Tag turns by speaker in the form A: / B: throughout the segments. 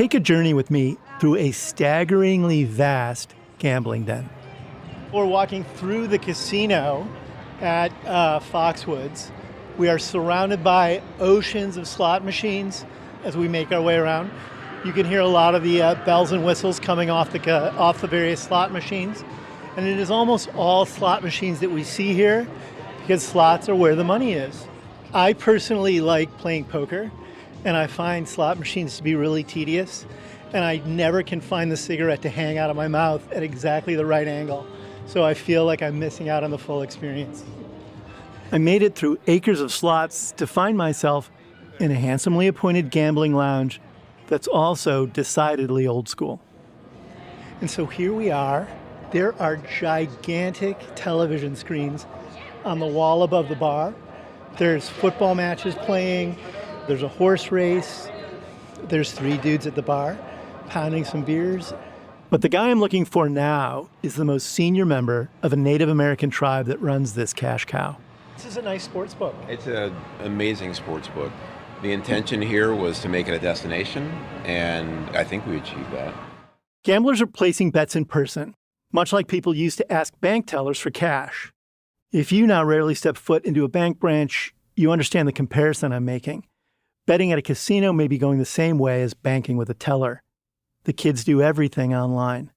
A: Take a journey with me through a staggeringly vast gambling den. We're walking through the casino at Foxwoods. We are surrounded by oceans of slot machines as we make our way around. You can hear a lot of the bells and whistles coming off the various slot machines. And it is almost all slot machines that we see here because slots are where the money is. I personally like playing poker, and I find slot machines to be really tedious, and I never can find the cigarette to hang out of my mouth at exactly the right angle. So I feel like I'm missing out on the full experience. I made it through acres of slots to find myself in a handsomely appointed gambling lounge that's also decidedly old school. And so here we are. There are gigantic television screens on the wall above the bar. There's football matches playing. There's a horse race. There's 3 dudes at the bar pounding some beers. But the guy I'm looking for now is the most senior member of a Native American tribe that runs this cash cow. This is a nice sports book.
B: It's an amazing sports book. The intention here was to make it a destination, and I think we achieved that.
A: Gamblers are placing bets in person, much like people used to ask bank tellers for cash. If you now rarely step foot into a bank branch, you understand the comparison I'm making. Betting at a casino may be going the same way as banking with a teller. The kids do everything online.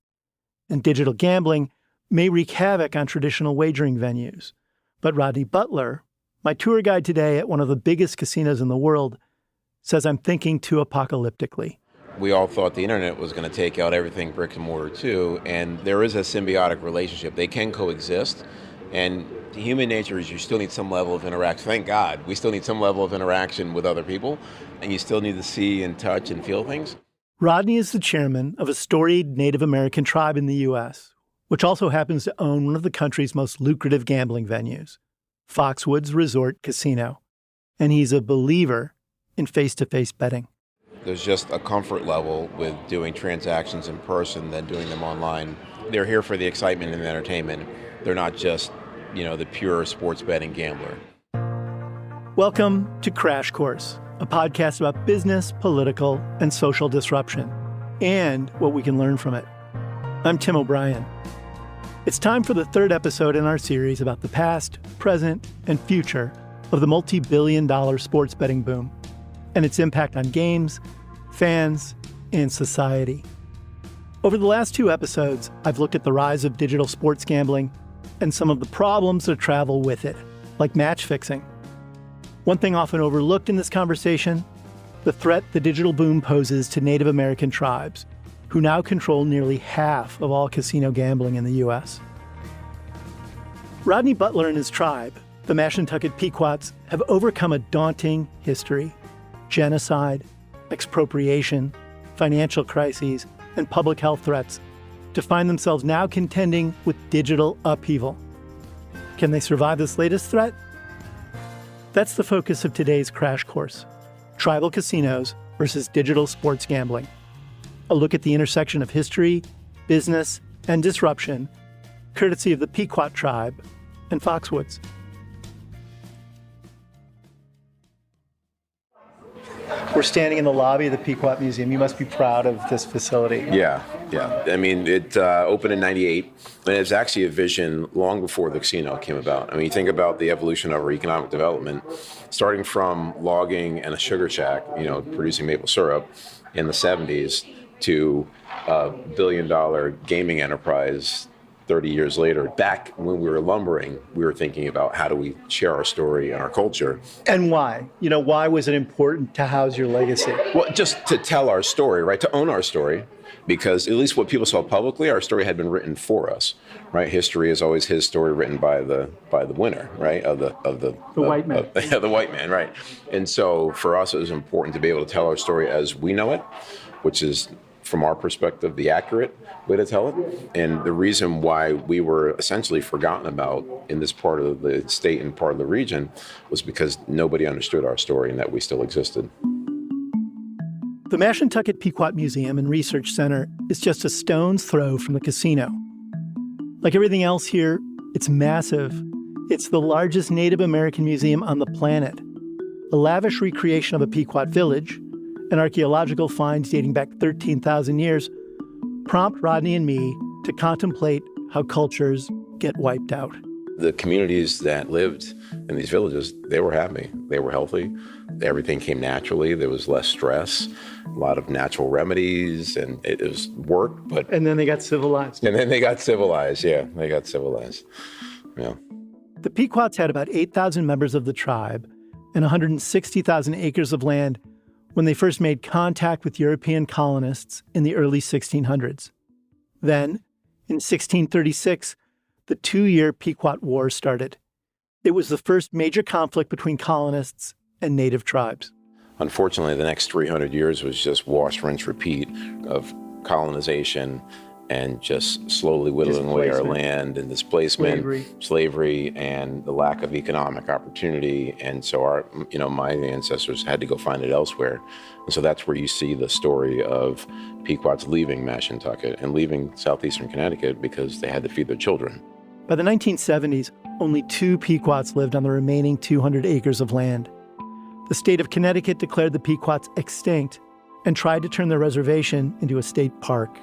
A: And digital gambling may wreak havoc on traditional wagering venues. But Rodney Butler, my tour guide today at one of the biggest casinos in the world, says I'm thinking too apocalyptically.
B: We all thought the internet was going to take out everything brick and mortar too, and there is a symbiotic relationship. They can coexist, and human nature is you still need some level of interaction. Thank God, we still need some level of interaction with other people, and you still need to see and touch and feel things.
A: Rodney is the chairman of a storied Native American tribe in the U.S., which also happens to own one of the country's most lucrative gambling venues, Foxwoods Resort Casino. And he's a believer in face-to-face betting.
B: There's just a comfort level with doing transactions in person than doing them online. They're here for the excitement and the entertainment. They're not just, the pure sports betting gambler.
A: Welcome to Crash Course, a podcast about business, political, and social disruption, and what we can learn from it. I'm Tim O'Brien. It's time for the 3rd episode in our series about the past, present, and future of the multi-billion-dollar sports betting boom and its impact on games, fans, and society. Over the last 2 episodes, I've looked at the rise of digital sports gambling and some of the problems that travel with it, like match fixing. One thing often overlooked in this conversation, the threat the digital boom poses to Native American tribes, who now control nearly half of all casino gambling in the U.S. Rodney Butler and his tribe, the Mashantucket Pequots, have overcome a daunting history: genocide, expropriation, financial crises, and public health threats, to find themselves now contending with digital upheaval. Can they survive this latest threat? That's the focus of today's Crash Course: tribal casinos versus digital sports gambling. A look at the intersection of history, business, and disruption, courtesy of the Pequot tribe and Foxwoods. We're standing in the lobby of the Pequot Museum. You must be proud of this facility.
B: Yeah. I mean, it opened in '98, and it's actually a vision long before the casino came about. I mean, you think about the evolution of our economic development, starting from logging and a sugar shack, producing maple syrup in the '70s, to a billion-dollar gaming enterprise 30 years later. Back when we were lumbering, we were thinking about how do we share our story and our culture.
A: And why? Why was it important to house your legacy?
B: Well, just to tell our story, right? To own our story, because at least what people saw publicly, our story had been written for us, right? History is always his story written by the winner, right? The
A: white man.
B: The white man, right? And so for us, it was important to be able to tell our story as we know it, which is, from our perspective, the accurate way to tell it. And the reason why we were essentially forgotten about in this part of the state and part of the region was because nobody understood our story and that we still existed.
A: The Mashantucket Pequot Museum and Research Center is just a stone's throw from the casino. Like everything else here, it's massive. It's the largest Native American museum on the planet, a lavish recreation of a Pequot village, and archaeological finds dating back 13,000 years prompt Rodney and me to contemplate how cultures get wiped out.
B: The communities that lived in these villages, they were happy. They were healthy. Everything came naturally. There was less stress, a lot of natural remedies, and it was work.
A: And then they got civilized.
B: Yeah. They got civilized. Yeah.
A: The Pequots had about 8,000 members of the tribe and 160,000 acres of land when they first made contact with European colonists in the early 1600s. Then, in 1636, the 2-year Pequot War started. It was the first major conflict between colonists and native tribes.
B: Unfortunately, the next 300 years was just wash, rinse, repeat of colonization and just slowly whittling away our land and displacement, slavery, and the lack of economic opportunity. And so my ancestors had to go find it elsewhere. And so that's where you see the story of Pequots leaving Mashantucket and leaving southeastern Connecticut because they had to feed their children.
A: By the 1970s, only 2 Pequots lived on the remaining 200 acres of land. The state of Connecticut declared the Pequots extinct and tried to turn their reservation into a state park.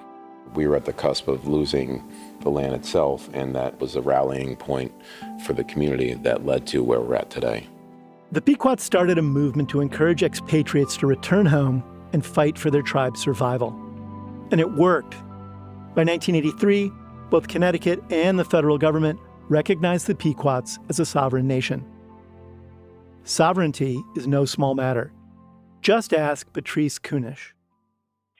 B: We were at the cusp of losing the land itself, and that was a rallying point for the community that led to where we're at today.
A: The Pequots started a movement to encourage expatriates to return home and fight for their tribe's survival. And it worked. By 1983, both Connecticut and the federal government recognized the Pequots as a sovereign nation. Sovereignty is no small matter. Just ask Patrice Kunesh.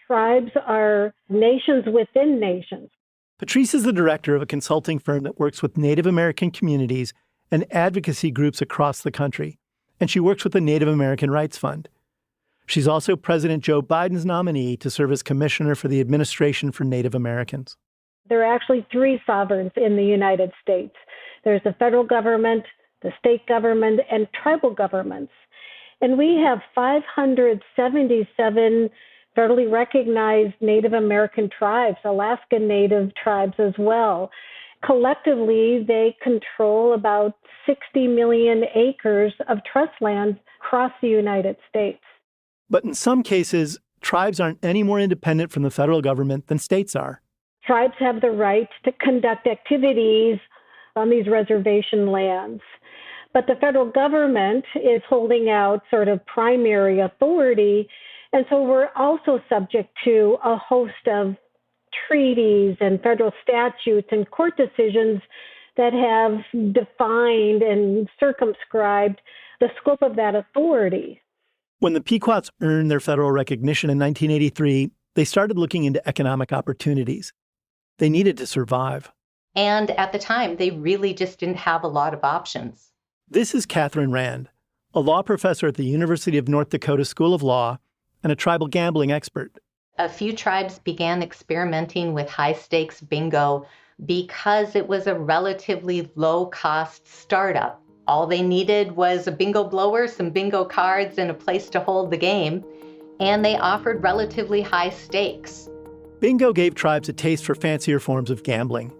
C: Tribes are nations within nations.
A: Patrice is the director of a consulting firm that works with Native American communities and advocacy groups across the country, and she works with the Native American Rights Fund. She's also President Joe Biden's nominee to serve as commissioner for the Administration for Native Americans.
C: There are actually 3 sovereigns in the United States. There's the federal government, the state government, and tribal governments. And we have 577 federally recognized Native American tribes, Alaskan Native tribes as well. Collectively, they control about 60 million acres of trust lands across the United States.
A: But in some cases, tribes aren't any more independent from the federal government than states are.
C: Tribes have the right to conduct activities on these reservation lands. But the federal government is holding out sort of primary authority. And so we're also subject to a host of treaties and federal statutes and court decisions that have defined and circumscribed the scope of that authority.
A: When the Pequots earned their federal recognition in 1983, they started looking into economic opportunities. They needed to survive.
D: And at the time, they really just didn't have a lot of options.
A: This is Catherine Rand, a law professor at the University of North Dakota School of Law and a tribal gambling expert.
D: A few tribes began experimenting with high-stakes bingo because it was a relatively low-cost startup. All they needed was a bingo blower, some bingo cards, and a place to hold the game, and they offered relatively high stakes.
A: Bingo gave tribes a taste for fancier forms of gambling.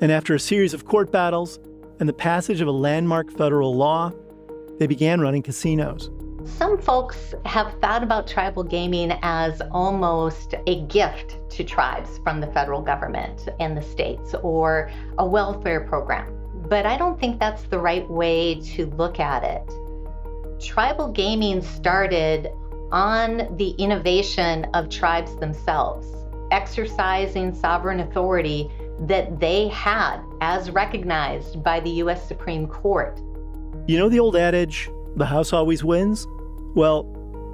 A: And after a series of court battles and the passage of a landmark federal law, they began running casinos.
D: Some folks have thought about tribal gaming as almost a gift to tribes from the federal government and the states, or a welfare program. But I don't think that's the right way to look at it. Tribal gaming started on the innovation of tribes themselves, exercising sovereign authority that they had as recognized by the U.S. Supreme Court.
A: You know the old adage, the house always wins? Well,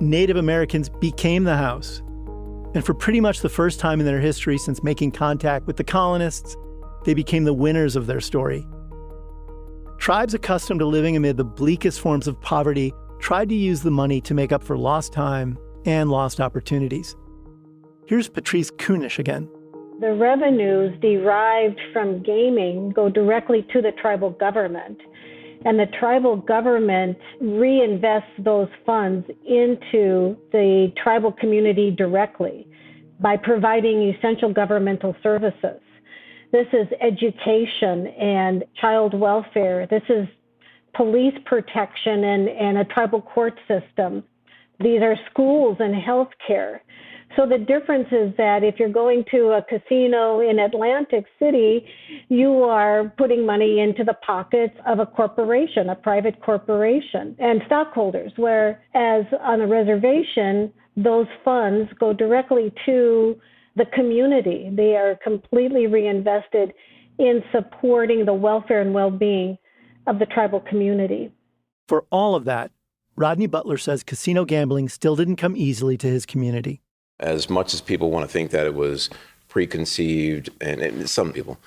A: Native Americans became the house. And for pretty much the first time in their history since making contact with the colonists, they became the winners of their story. Tribes accustomed to living amid the bleakest forms of poverty tried to use the money to make up for lost time and lost opportunities. Here's Patrice Kunesh again.
C: The revenues derived from gaming go directly to the tribal government, and the tribal government reinvests those funds into the tribal community directly by providing essential governmental services. This is education and child welfare. This is police protection and a tribal court system. These are schools and healthcare. So the difference is that if you're going to a casino in Atlantic City, you are putting money into the pockets of a corporation, a private corporation, and stockholders, whereas on a reservation, those funds go directly to the community. They are completely reinvested in supporting the welfare and well-being of the tribal community.
A: For all of that, Rodney Butler says casino gambling still didn't come easily to his community.
B: As much as people want to think that it was preconceived, and some people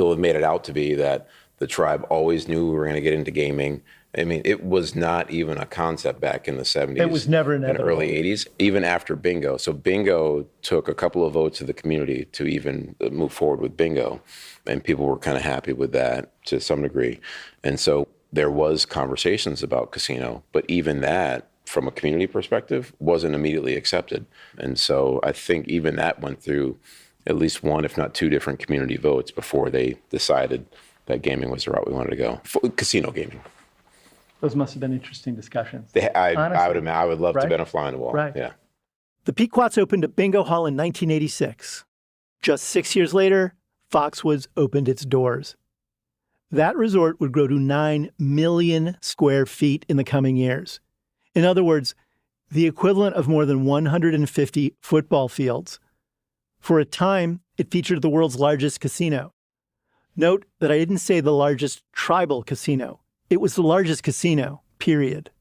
B: have made it out to be that the tribe always knew we were going to get into gaming. I mean, it was not even a concept back in the 70s.
A: It was never inevitable.
B: And early 80s, even after bingo. So bingo took a couple of votes of the community to even move forward with bingo. And people were kind of happy with that to some degree. And so there was conversations about casino, but even that, from a community perspective, wasn't immediately accepted. And so I think even that went through at least one, if not two different community votes before they decided that gaming was the route we wanted to go. Casino gaming.
A: Those must have been interesting discussions.
B: I would love to have been a fly on the wall.
A: Right.
B: Yeah.
A: The Pequots opened a bingo hall in 1986. Just 6 years later, Foxwoods opened its doors. That resort would grow to 9 million square feet in the coming years. In other words, the equivalent of more than 150 football fields. For a time, it featured the world's largest casino. Note that I didn't say the largest tribal casino. It was the largest casino, period.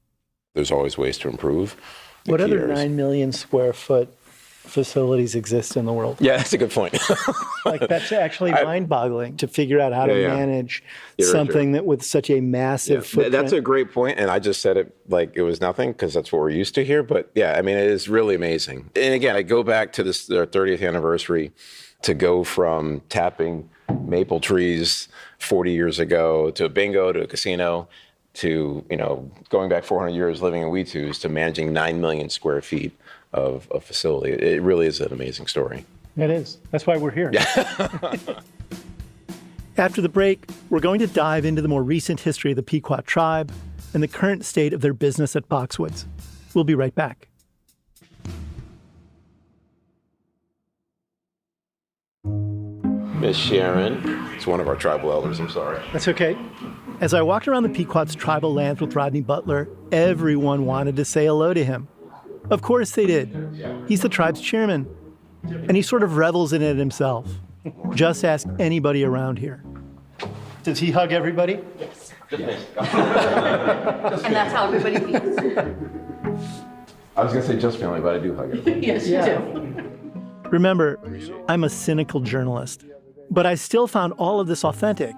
B: There's always ways to improve.
A: What other 9 million square foot facilities exist in the world?
B: Yeah, that's a good point.
A: Like, that's actually mind-boggling to figure out how to manage something that with such a massive footprint.
B: That's a great point, and I just said it like it was nothing because that's what we're used to here. But yeah, I mean, it is really amazing. And again, I go back to this their 30th anniversary to go from tapping maple trees 40 years ago to a bingo to a casino to, going back 400 years living in Weetus to managing 9 million square feet of a facility. It really is an amazing story.
A: It is. That's why we're here. After the break, we're going to dive into the more recent history of the Pequot tribe and the current state of their business at Foxwoods. We'll be right back.
B: Miss Sharon, it's one of our tribal elders, I'm sorry.
A: That's okay. As I walked around the Pequot's tribal lands with Rodney Butler, everyone wanted to say hello to him. Of course they did. He's the tribe's chairman, and he sort of revels in it himself. Just ask anybody around here. Does he hug everybody?
E: Yes. And that's how everybody feels.
B: I was going to say just family, but I do hug everybody.
E: Yes, you do.
A: Remember, I'm a cynical journalist, but I still found all of this authentic,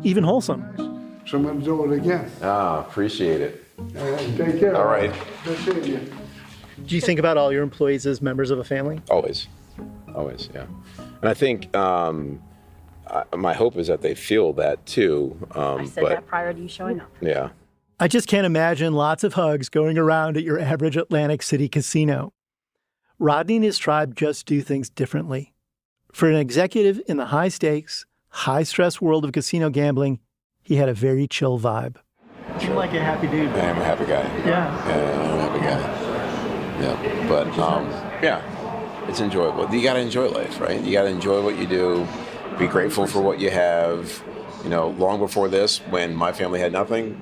A: even wholesome.
F: So I'm going to do it again.
B: Appreciate it.
F: Take care.
B: All right.
F: Good seeing you.
A: Do you think about all your employees as members of a family?
B: Always, yeah. And I think my hope is that they feel that too.
E: I said that prior to you showing up.
B: Yeah.
A: I just can't imagine lots of hugs going around at your average Atlantic City casino. Rodney and his tribe just do things differently. For an executive in the high-stakes, high-stress world of casino gambling, he had a very chill vibe. You seem like a happy dude.
B: I am a happy guy.
A: Yeah.
B: I'm a happy guy. Yeah, but it's enjoyable. You got to enjoy life, right? You got to enjoy what you do. Be grateful for what you have. Long before this, when my family had nothing,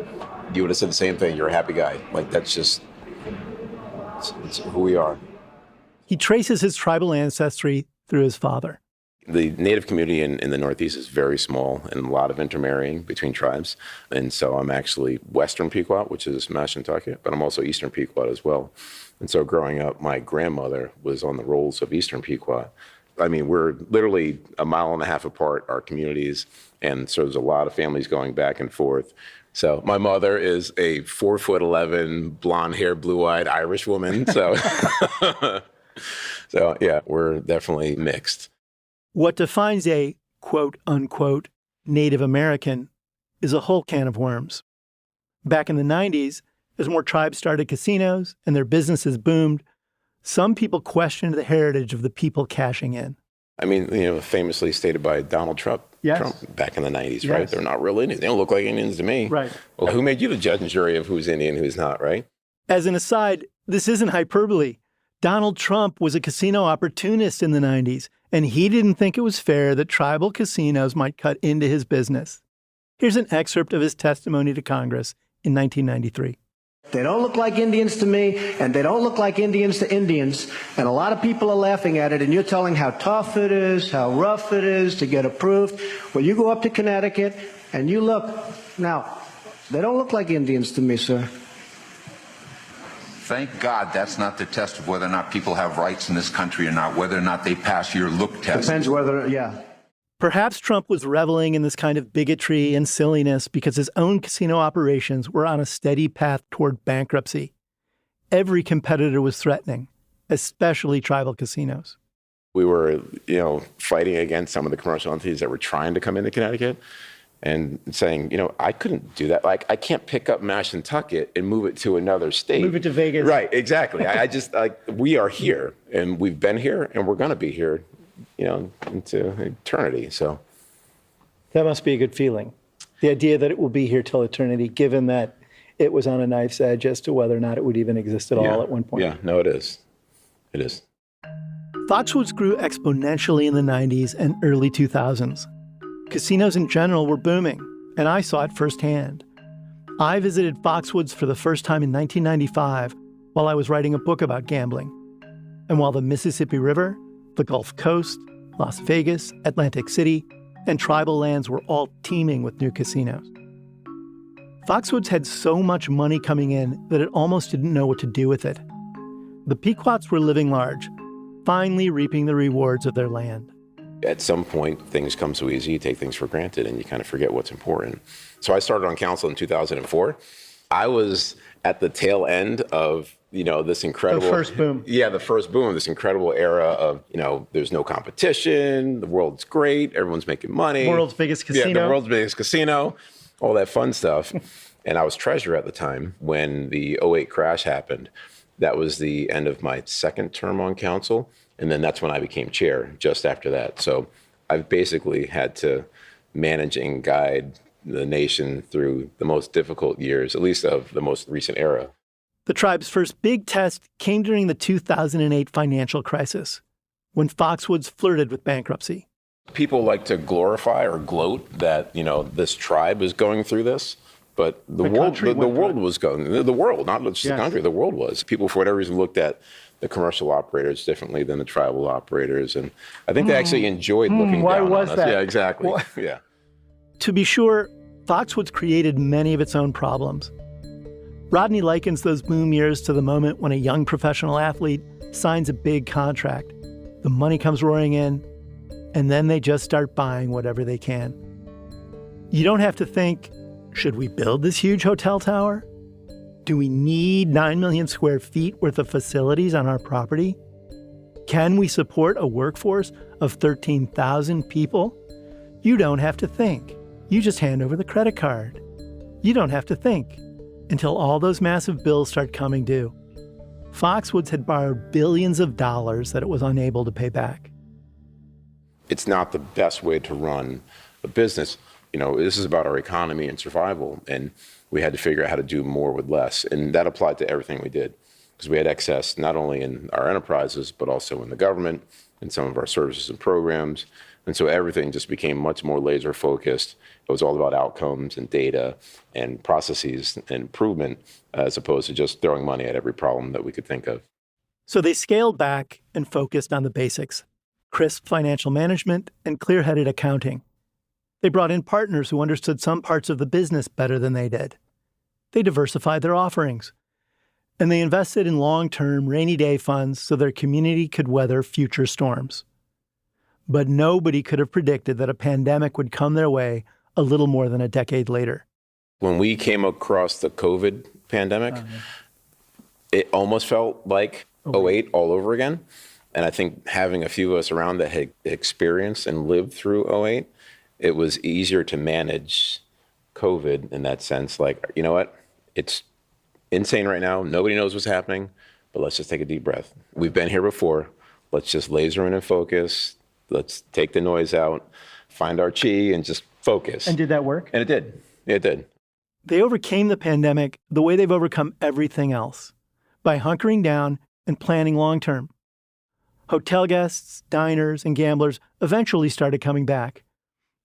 B: you would have said the same thing. You're a happy guy. Like, that's just it's who we are.
A: He traces his tribal ancestry through his father.
B: The Native community in the Northeast is very small and a lot of intermarrying between tribes. And so I'm actually Western Pequot, which is Mashantucket, but I'm also Eastern Pequot as well. And so growing up, my grandmother was on the rolls of Eastern Pequot. I mean, we're literally a mile and a half apart, our communities. And so there's a lot of families going back and forth. So my mother is a 4'11", blonde-haired, blue-eyed Irish woman. So, so yeah, we're definitely mixed.
A: What defines a quote-unquote Native American is a whole can of worms. Back in the 90s, as more tribes started casinos and their businesses boomed, some people questioned the heritage of the people cashing in.
B: I mean, famously stated by Donald Trump, back in the 90s, right? They're not real Indians. They don't look like Indians to me.
A: Right.
B: Well, who made you the judge and jury of who's Indian and who's not, right?
A: As an aside, This isn't hyperbole. Donald Trump was a casino opportunist in the 90s, and he didn't think it was fair that tribal casinos might cut into his business. Here's an excerpt of his testimony to Congress in 1993.
G: They don't look like Indians to me, and they don't look like Indians to Indians, and a lot of people are laughing at it, and you're telling how tough it is, how rough it is to get approved. Well, you go up to Connecticut, and you look. Now, they don't look like Indians to me, sir.
H: Thank God that's not the test of whether or not people have rights in this country or not, whether or not they pass your look test.
G: Depends whether, yeah.
A: Perhaps Trump was reveling in this kind of bigotry and silliness because his own casino operations were on a steady path toward bankruptcy. Every competitor was threatening, especially tribal casinos.
B: We were, fighting against some of the commercial entities that were trying to come into Connecticut and saying, I couldn't do that. Like, I can't pick up Mashantucket and move it to another state.
A: Move it to Vegas.
B: Right, exactly. I just, we are here, and we've been here, and we're going to be here, into eternity. So
A: that must be a good feeling. The idea that it will be here till eternity, given that it was on a knife's edge as to whether or not it would even exist at all at one point.
B: Yeah, no, it is. It is.
A: Foxwoods grew exponentially in the 90s and early 2000s. Casinos in general were booming, and I saw it firsthand. I visited Foxwoods for the first time in 1995 while I was writing a book about gambling. And while the Mississippi River, the Gulf Coast, Las Vegas, Atlantic City, and tribal lands were all teeming with new casinos. Foxwoods had so much money coming in that it almost didn't know what to do with it. The Pequots were living large, finally reaping the rewards of their land.
B: At some point, things come so easy, you take things for granted, and you kind of forget what's important. So I started on council in 2004. I was at the tail end of, this incredible...
A: The first boom.
B: Yeah, the first boom, this incredible era of, there's no competition, the world's great, everyone's making money.
A: World's biggest casino.
B: Yeah, the world's biggest casino, all that fun stuff. And I was treasurer at the time when the 2008 crash happened. That was the end of my second term on council. And then that's when I became chair just after that. So I've basically had to manage and guide the nation through the most difficult years, at least of the most recent era.
A: The tribe's first big test came during the 2008 financial crisis, when Foxwoods flirted with bankruptcy.
B: People like to glorify or gloat that, this tribe is going through this. But the world was going, not just the country, the world was. People, for whatever reason, looked at the commercial operators differently than the tribal operators. And I think they actually enjoyed looking
A: why
B: down
A: was
B: on us.
A: that?
B: Yeah, exactly.
A: Why?
B: Yeah.
A: To be sure, Foxwoods created many of its own problems. Rodney likens those boom years to the moment when a young professional athlete signs a big contract. The money comes roaring in, and then they just start buying whatever they can. You don't have to think, should we build this huge hotel tower? Do we need 9 million square feet worth of facilities on our property? Can we support a workforce of 13,000 people? You don't have to think. You just hand over the credit card. You don't have to think until all those massive bills start coming due. Foxwoods had borrowed billions of dollars that it was unable to pay back.
B: It's not the best way to run a business. This is about our economy and survival, and we had to figure out how to do more with less. And that applied to everything we did, because we had excess not only in our enterprises, but also in the government, in some of our services and programs. And so everything just became much more laser focused. It was all about outcomes and data and processes and improvement, as opposed to just throwing money at every problem that we could think of.
A: So they scaled back and focused on the basics: crisp financial management and clear-headed accounting. They brought in partners who understood some parts of the business better than they did. They diversified their offerings. And they invested in long-term rainy day funds so their community could weather future storms. But nobody could have predicted that a pandemic would come their way a little more than a decade later.
B: When we came across the COVID pandemic, it almost felt like 2008 all over again. And I think having a few of us around that had experienced and lived through 2008, it was easier to manage COVID in that sense. Like, you know what? It's insane right now. Nobody knows what's happening, but let's just take a deep breath. We've been here before. Let's just laser in and focus. Let's take the noise out, find our chi, and just focus.
A: And did that work?
B: And it did. It did.
A: They overcame the pandemic the way they've overcome everything else, by hunkering down and planning long-term. Hotel guests, diners, and gamblers eventually started coming back.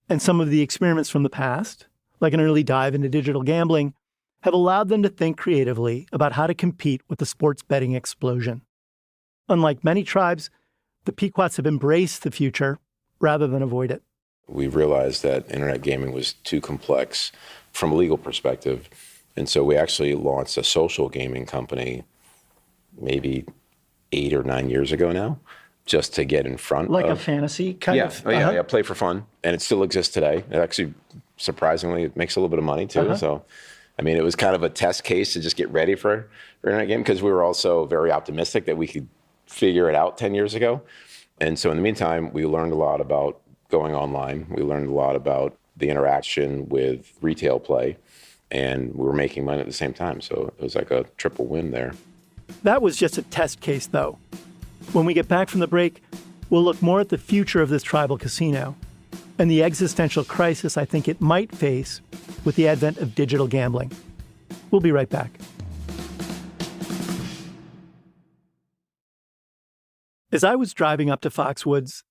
A: And some of the experiments from the past, like an early dive into digital gambling, have allowed them to think creatively about how to compete with the sports betting explosion. Unlike many tribes, the Pequots have embraced the future rather than avoid it.
B: We realized that internet gaming was too complex from a legal perspective. And so we actually launched a social gaming company maybe 8 or 9 years ago now, just to get in front
A: like
B: of...
A: a fantasy kind of?
B: Yeah, play for fun. And it still exists today. It actually, surprisingly, it makes a little bit of money too. So, I mean, it was kind of a test case to just get ready for internet game, because we were also very optimistic that we could figure it out 10 years ago. And so in the meantime, we learned a lot about going online. We learned a lot about the interaction with retail play, and we were making money at the same time. So it was like a triple win there.
A: That was just a test case, though. When we get back from the break, we'll look more at the future of this tribal casino and the existential crisis I think it might face with the advent of digital gambling. We'll be right back. As I was driving up to Foxwoods,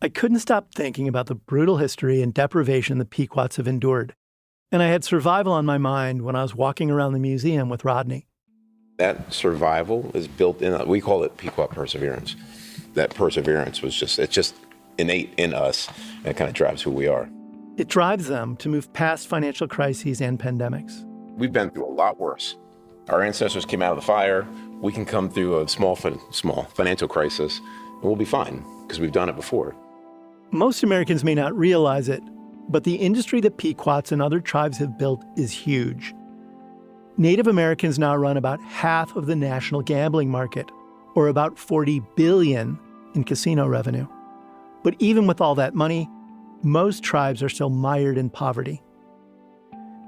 A: I couldn't stop thinking about the brutal history and deprivation the Pequots have endured. And I had survival on my mind when I was walking around the museum with Rodney.
B: That survival is built in, we call it Pequot perseverance. That perseverance was it's just innate in us, and it kind of drives who we are.
A: It drives them to move past financial crises and pandemics.
B: We've been through a lot worse. Our ancestors came out of the fire. We can come through a small financial crisis, and we'll be fine, because we've done it before.
A: Most Americans may not realize it, but the industry that Pequots and other tribes have built is huge. Native Americans now run about half of the national gambling market, or about $40 billion in casino revenue. But even with all that money, most tribes are still mired in poverty.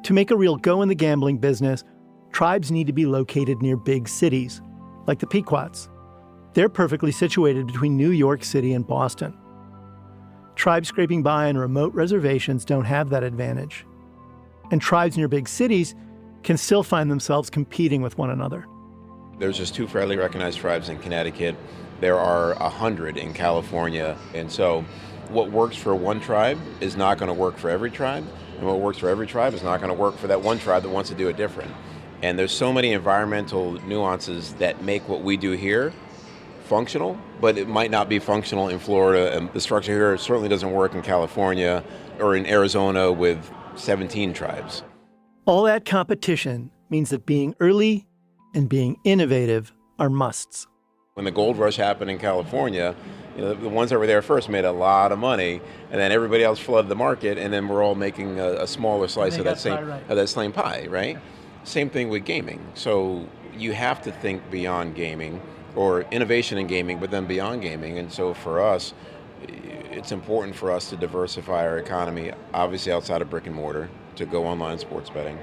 A: To make a real go in the gambling business, tribes need to be located near big cities, like the Pequots. They're perfectly situated between New York City and Boston. Tribes scraping by on remote reservations don't have that advantage. And tribes near big cities can still find themselves competing with one another.
B: There's just 2 federally recognized tribes in Connecticut. There are 100 in California. And so what works for one tribe is not going to work for every tribe. And what works for every tribe is not going to work for that one tribe that wants to do it different. And there's so many environmental nuances that make what we do here functional, but it might not be functional in Florida. And the structure here certainly doesn't work in California or in Arizona with 17 tribes.
A: All that competition means that being early and being innovative are musts.
B: When the gold rush happened in California, the ones that were there first made a lot of money, and then everybody else flooded the market, and then we're all making a smaller slice of that same pie, right? Same thing with gaming. So you have to think beyond gaming, or innovation in gaming, but then beyond gaming. And so for us, it's important for us to diversify our economy, obviously outside of brick and mortar, to go online sports betting.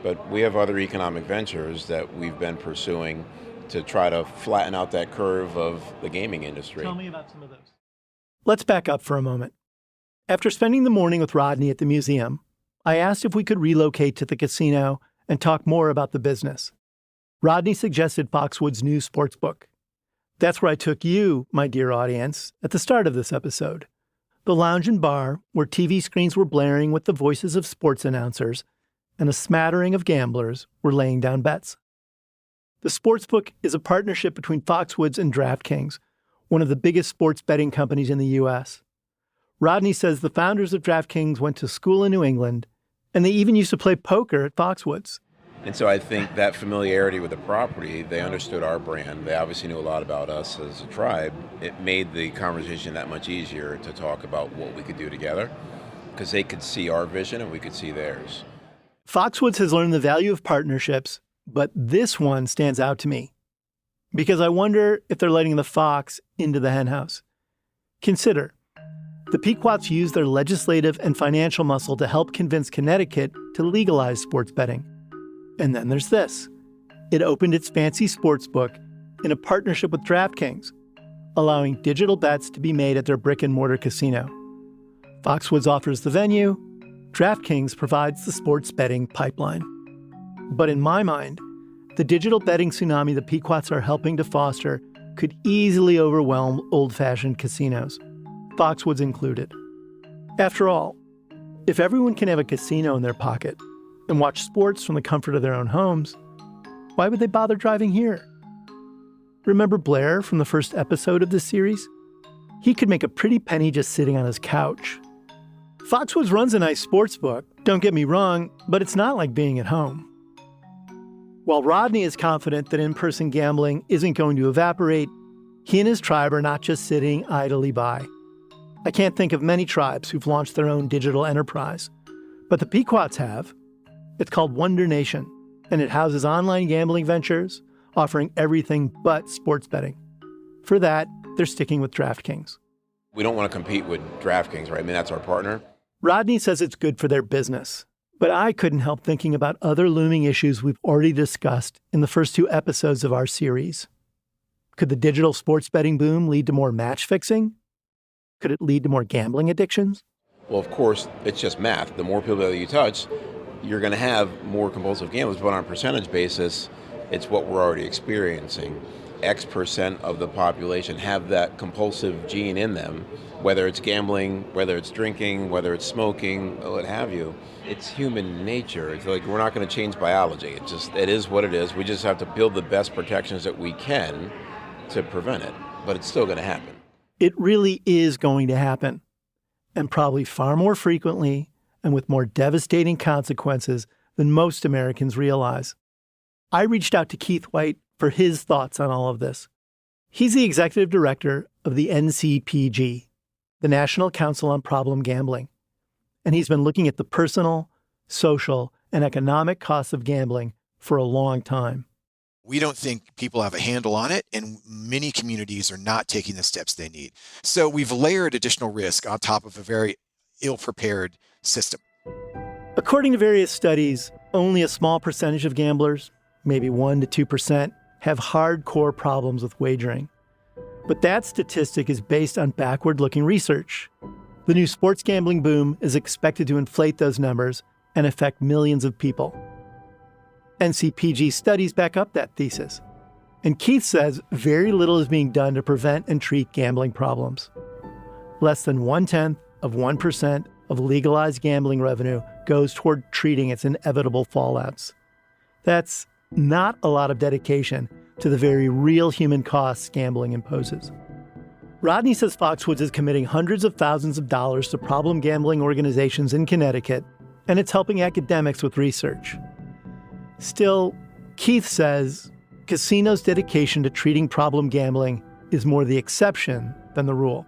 B: But we have other economic ventures that we've been pursuing to try to flatten out that curve of the gaming industry.
A: Tell me about some of those. Let's back up for a moment. After spending the morning with Rodney at the museum, I asked if we could relocate to the casino and talk more about the business. Rodney suggested Foxwoods' new sportsbook. That's where I took you, my dear audience, at the start of this episode. The lounge and bar, where TV screens were blaring with the voices of sports announcers, and a smattering of gamblers were laying down bets. The sportsbook is a partnership between Foxwoods and DraftKings, one of the biggest sports betting companies in the U.S. Rodney says the founders of DraftKings went to school in New England, and they even used to play poker at Foxwoods.
B: And so I think that familiarity with the property, they understood our brand. They obviously knew a lot about us as a tribe. It made the conversation that much easier to talk about what we could do together, because they could see our vision and we could see theirs.
A: Foxwoods has learned the value of partnerships, but this one stands out to me, because I wonder if they're letting the fox into the henhouse. Consider, the Pequots used their legislative and financial muscle to help convince Connecticut to legalize sports betting. And then there's this. It opened its fancy sportsbook in a partnership with DraftKings, allowing digital bets to be made at their brick-and-mortar casino. Foxwoods offers the venue, DraftKings provides the sports betting pipeline. But in my mind, the digital betting tsunami the Pequots are helping to foster could easily overwhelm old-fashioned casinos, Foxwoods included. After all, if everyone can have a casino in their pocket and watch sports from the comfort of their own homes, why would they bother driving here? Remember Blair from the first episode of this series? He could make a pretty penny just sitting on his couch. Foxwoods runs a nice sports book, don't get me wrong, but it's not like being at home. While Rodney is confident that in-person gambling isn't going to evaporate, he and his tribe are not just sitting idly by. I can't think of many tribes who've launched their own digital enterprise, but the Pequots have. It's called Wonder Nation, and it houses online gambling ventures, offering everything but sports betting. For that, they're sticking with DraftKings.
B: We don't want to compete with DraftKings, right? I mean, that's our partner.
A: Rodney says it's good for their business, but I couldn't help thinking about other looming issues we've already discussed in the first 2 episodes of our series. Could the digital sports betting boom lead to more match fixing? Could it lead to more gambling addictions?
B: Well, of course, it's just math. The more people that you touch, you're going to have more compulsive gamblers, but on a percentage basis, it's what we're already experiencing. X% of the population have that compulsive gene in them, whether it's gambling, whether it's drinking, whether it's smoking, what have you. It's human nature. It's like we're not going to change biology. It is what it is. We just have to build the best protections that we can to prevent it, but it's still going to happen.
A: It really is going to happen, and probably far more frequently and with more devastating consequences than most Americans realize. I reached out to Keith White for his thoughts on all of this. He's the executive director of the NCPG, the National Council on Problem Gambling, and he's been looking at the personal, social, and economic costs of gambling for a long time.
I: We don't think people have a handle on it, and many communities are not taking the steps they need. So we've layered additional risk on top of a very ill-prepared system.
A: According to various studies, only a small percentage of gamblers, maybe 1% to 2%, have hardcore problems with wagering. But that statistic is based on backward-looking research. The new sports gambling boom is expected to inflate those numbers and affect millions of people. NCPG studies back up that thesis. And Keith says very little is being done to prevent and treat gambling problems. Less than 0.1% of legalized gambling revenue goes toward treating its inevitable fallouts. That's not a lot of dedication to the very real human costs gambling imposes. Rodney says Foxwoods is committing hundreds of thousands of dollars to problem gambling organizations in Connecticut, and it's helping academics with research. Still, Keith says casinos' dedication to treating problem gambling is more the exception than the rule.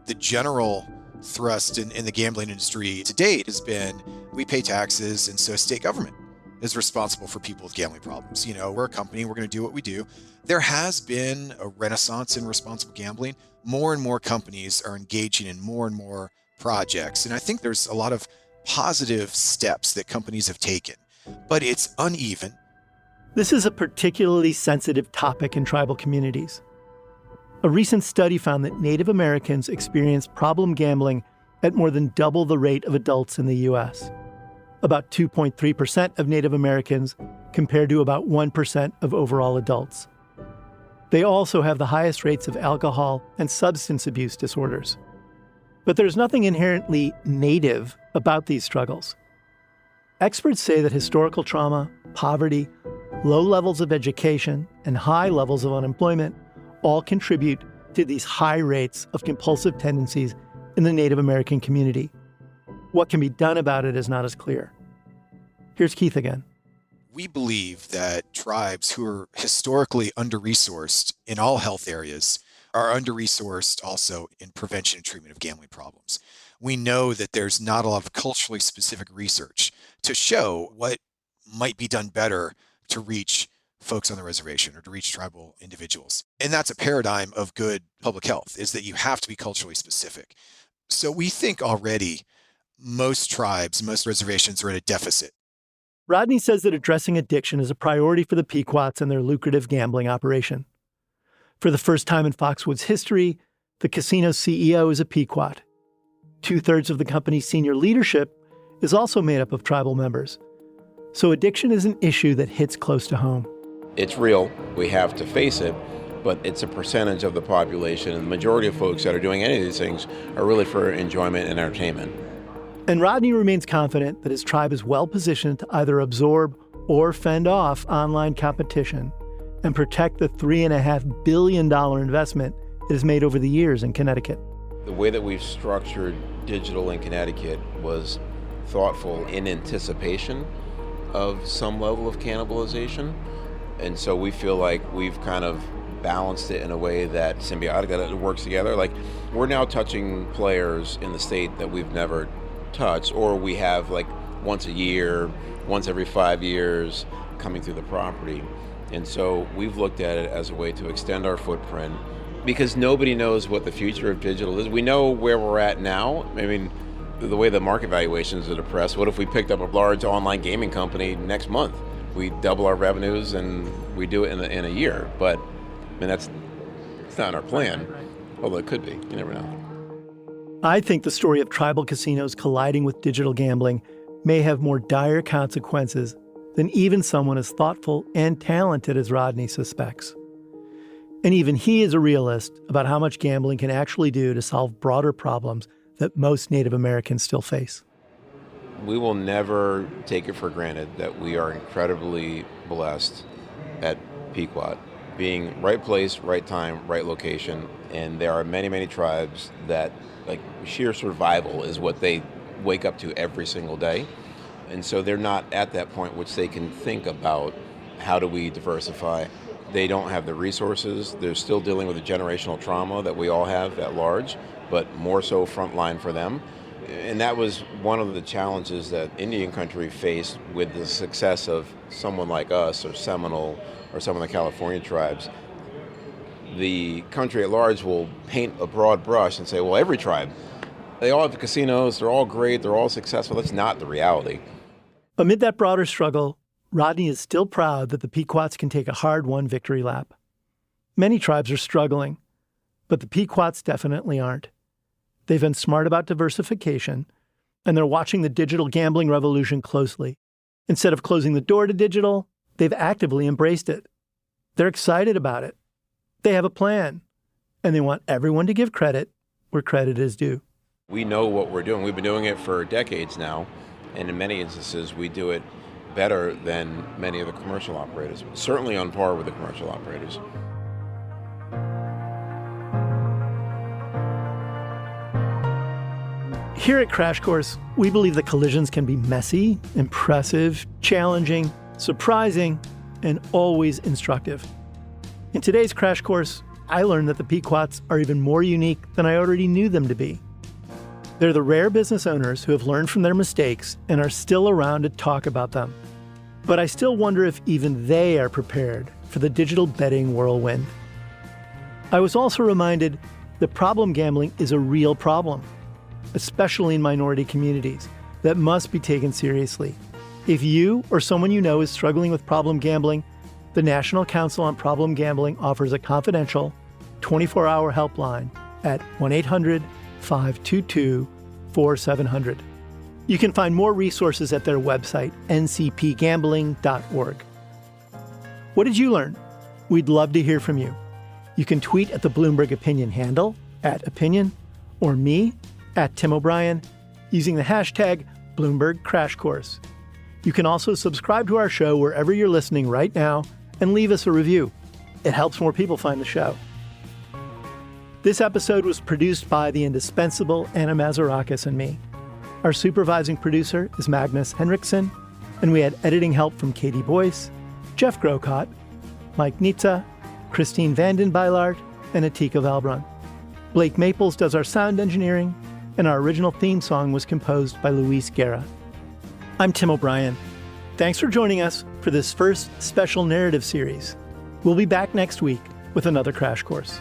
I: The general thrust in the gambling industry to date has been we pay taxes, and so state government is responsible for people with gambling problems. You know, we're a company, we're going to do what we do. There has been a renaissance in responsible gambling. More and more companies are engaging in more and more projects. And I think there's a lot of positive steps that companies have taken, but it's uneven.
A: This is a particularly sensitive topic in tribal communities. A recent study found that Native Americans experience problem gambling at more than double the rate of adults in the U.S. About 2.3% of Native Americans compared to about 1% of overall adults. They also have the highest rates of alcohol and substance abuse disorders. But there's nothing inherently native about these struggles. Experts say that historical trauma, poverty, low levels of education, and high levels of unemployment all contribute to these high rates of compulsive tendencies in the Native American community. What can be done about it is not as clear. Here's Keith again.
I: We believe that tribes who are historically under-resourced in all health areas are under-resourced also in prevention and treatment of gambling problems. We know that there's not a lot of culturally specific research to show what might be done better to reach folks on the reservation or to reach tribal individuals. And that's a paradigm of good public health, is that you have to be culturally specific. So we think already most tribes, most reservations are at a deficit.
A: Rodney says that addressing addiction is a priority for the Pequots and their lucrative gambling operation. For the first time in Foxwoods history, the casino's CEO is a Pequot. 2/3 of the company's senior leadership is also made up of tribal members. So addiction is an issue that hits close to home.
B: It's real. We have to face it, but it's a percentage of the population, and the majority of folks that are doing any of these things are really for enjoyment and entertainment.
A: And Rodney remains confident that his tribe is well positioned to either absorb or fend off online competition and protect the $3.5 billion investment it has made over the years in Connecticut.
B: The way that we've structured digital in Connecticut was thoughtful in anticipation of some level of cannibalization. And so we feel like we've kind of balanced it in a way that symbiotic, that it works together. Like, we're now touching players in the state that we've never touched, or we have like once a year, once every 5 years coming through the property. And so we've looked at it as a way to extend our footprint, because nobody knows what the future of digital is. We know where we're at now. I mean, the way the market valuations are depressed, what if we picked up a large online gaming company next month? We double our revenues and we do it in a year. But I mean, it's not in our plan, although it could be. You never know.
A: I think the story of tribal casinos colliding with digital gambling may have more dire consequences than even someone as thoughtful and talented as Rodney suspects. And even he is a realist about how much gambling can actually do to solve broader problems that most Native Americans still face.
B: We will never take it for granted that we are incredibly blessed at Pequot, being right place, right time, right location. And there are many, many tribes that, like, sheer survival is what they wake up to every single day. And so they're not at that point which they can think about, how do we diversify? They don't have the resources. They're still dealing with the generational trauma that we all have at large, but more so frontline for them. And that was one of the challenges that Indian country faced with the success of someone like us or Seminole or some of the California tribes. The country at large will paint a broad brush and say, well, every tribe, they all have casinos, they're all great, they're all successful. That's not the reality.
A: Amid that broader struggle, Rodney is still proud that the Pequots can take a hard-won victory lap. Many tribes are struggling, but the Pequots definitely aren't. They've been smart about diversification, and they're watching the digital gambling revolution closely. Instead of closing the door to digital, they've actively embraced it. They're excited about it. They have a plan, and they want everyone to give credit where credit is due.
B: We know what we're doing. We've been doing it for decades now, and in many instances, we do it better than many of the commercial operators, certainly on par with the commercial operators.
A: Here at Crash Course, we believe that collisions can be messy, impressive, challenging, surprising, and always instructive. In today's Crash Course, I learned that the Pequots are even more unique than I already knew them to be. They're the rare business owners who have learned from their mistakes and are still around to talk about them. But I still wonder if even they are prepared for the digital betting whirlwind. I was also reminded that problem gambling is a real problem, especially in minority communities, that must be taken seriously. If you or someone you know is struggling with problem gambling, the National Council on Problem Gambling offers a confidential 24-hour helpline at 1-800-522-4700. You can find more resources at their website, ncpgambling.org. What did you learn? We'd love to hear from you. You can tweet at the Bloomberg Opinion handle, @opinion, or me, @Tim O'Brien, using the hashtag #BloombergCrashCourse. You can also subscribe to our show wherever you're listening right now and leave us a review. It helps more people find the show. This episode was produced by the indispensable Anna Mazarakis and me. Our supervising producer is Magnus Henriksen, and we had editing help from Katie Boyce, Jeff Grocott, Mike Nitza, Christine Vanden Beilart, and Atika Valbrun. Blake Maples does our sound engineering, and our original theme song was composed by Luis Guerra. I'm Tim O'Brien. Thanks for joining us for this first special narrative series. We'll be back next week with another Crash Course.